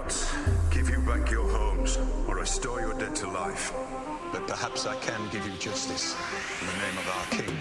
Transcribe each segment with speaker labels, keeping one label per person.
Speaker 1: cannot give you back your homes or restore your dead to life. But perhaps I can give you justice in the name of our king.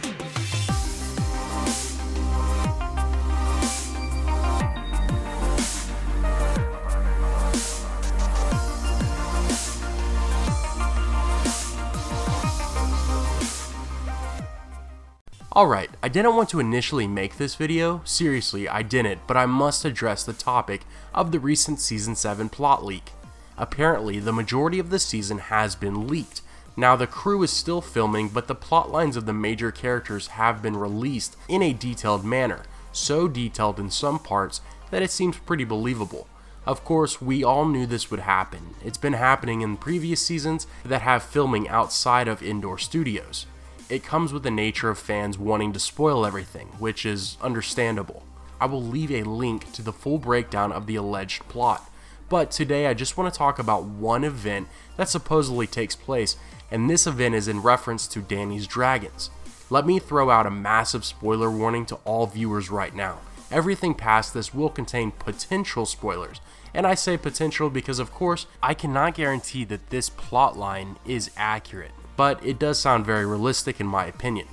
Speaker 2: Alright, I didn't want to initially make this video, seriously I didn't, but I must address the topic of the recent Season 7 plot leak. Apparently, the majority of the season has been leaked. Now the crew is still filming, but the plot lines of the major characters have been released in a detailed manner, so detailed in some parts that it seems pretty believable. Of course, we all knew this would happen. It's been happening in previous seasons that have filming outside of indoor studios. It comes with the nature of fans wanting to spoil everything, which is understandable. I will leave a link to the full breakdown of the alleged plot, but today I just want to talk about one event that supposedly takes place, and this event is in reference to Dany's dragons. Let me throw out a massive spoiler warning to all viewers right now. Everything past this will contain potential spoilers, and I say potential because of course I cannot guarantee that this plot line is accurate, but it does sound very realistic in my opinion.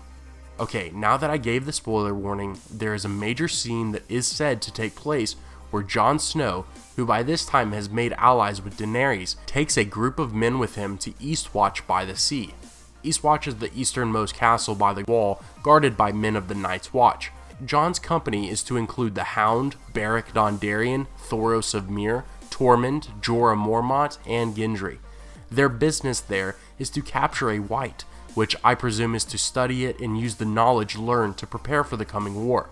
Speaker 2: Okay, now that I gave the spoiler warning, there is a major scene that is said to take place where Jon Snow, who by this time has made allies with Daenerys, takes a group of men with him to Eastwatch by the sea. Eastwatch is the easternmost castle by the wall, guarded by men of the Night's Watch. Jon's company is to include the Hound, Beric Dondarrion, Thoros of Myr, Tormund, Jorah Mormont, and Gendry. Their business there is to capture a white, which I presume is to study it and use the knowledge learned to prepare for the coming war.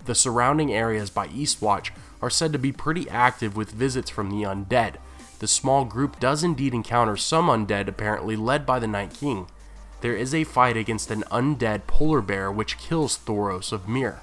Speaker 2: The surrounding areas by Eastwatch are said to be pretty active with visits from the undead. The small group does indeed encounter some undead, apparently led by the Night King. There is a fight against an undead polar bear which kills Thoros of Myr.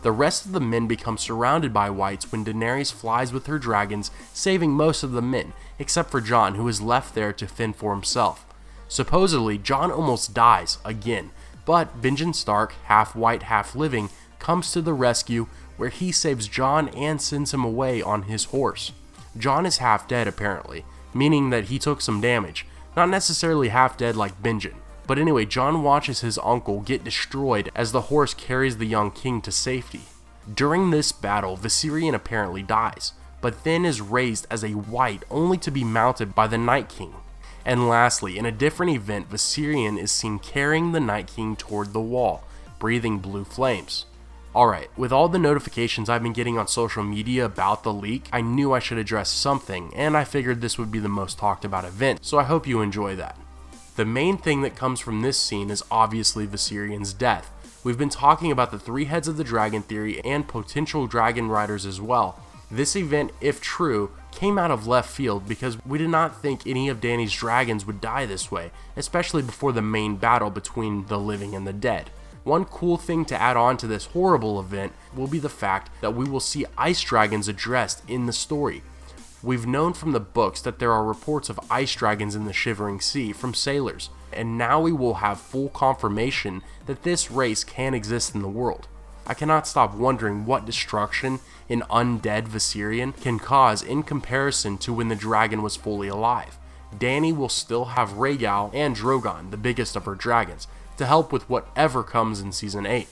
Speaker 2: The rest of the men become surrounded by whites when Daenerys flies with her dragons, saving most of the men, except for Jon, who is left there to fend for himself. Supposedly, Jon almost dies again, but Benjen Stark, half white, half living, comes to the rescue where he saves Jon and sends him away on his horse. Jon is half dead apparently, meaning that he took some damage, not necessarily half dead like Benjen. But anyway, Jon watches his uncle get destroyed as the horse carries the young king to safety. During this battle, Viserion apparently dies, but then is raised as a white only to be mounted by the Night King. And lastly, in a different event, Viserion is seen carrying the Night King toward the wall, breathing blue flames. Alright, with all the notifications I've been getting on social media about the leak, I knew I should address something, and I figured this would be the most talked about event, so I hope you enjoy that. The main thing that comes from this scene is obviously Viserion's death. We've been talking about the 3 heads of the dragon theory and potential dragon riders as well. This event, if true, came out of left field because we did not think any of Dany's dragons would die this way, especially before the main battle between the living and the dead. One cool thing to add on to this horrible event will be the fact that we will see ice dragons addressed in the story. We've known from the books that there are reports of ice dragons in the Shivering Sea from sailors, and now we will have full confirmation that this race can exist in the world. I cannot stop wondering what destruction an undead Viserion can cause in comparison to when the dragon was fully alive. Dany will still have Rhaegal and Drogon, the biggest of her dragons, to help with whatever comes in Season 8.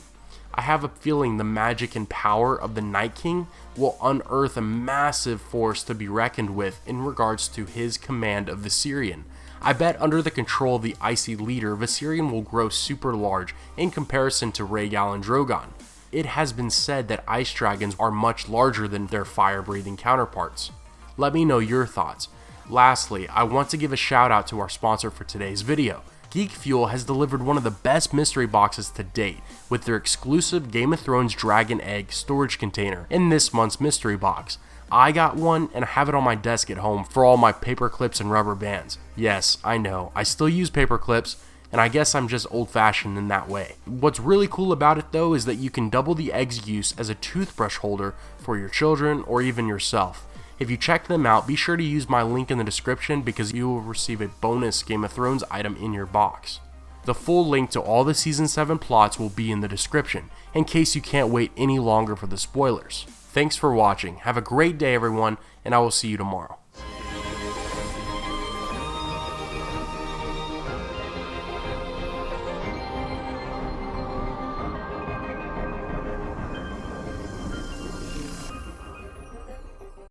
Speaker 2: I have a feeling the magic and power of the Night King will unearth a massive force to be reckoned with in regards to his command of Viserion. I bet under the control of the icy leader, Viserion will grow super large in comparison to Rhaegal and Drogon. It has been said that ice dragons are much larger than their fire-breathing counterparts. Let me know your thoughts. Lastly, I want to give a shout out to our sponsor for today's video. Geek Fuel has delivered one of the best mystery boxes to date with their exclusive Game of Thrones Dragon Egg storage container in this month's mystery box. I got one and I have it on my desk at home for all my paper clips and rubber bands. Yes, I know, I still use paper clips, and I guess I'm just old-fashioned in that way. What's really cool about it though is that you can double the egg's use as a toothbrush holder for your children or even yourself. If you check them out, be sure to use my link in the description because you will receive a bonus Game of Thrones item in your box. The full link to all the Season 7 plots will be in the description, in case you can't wait any longer for the spoilers. Thanks for watching, have a great day everyone, and I will see you tomorrow.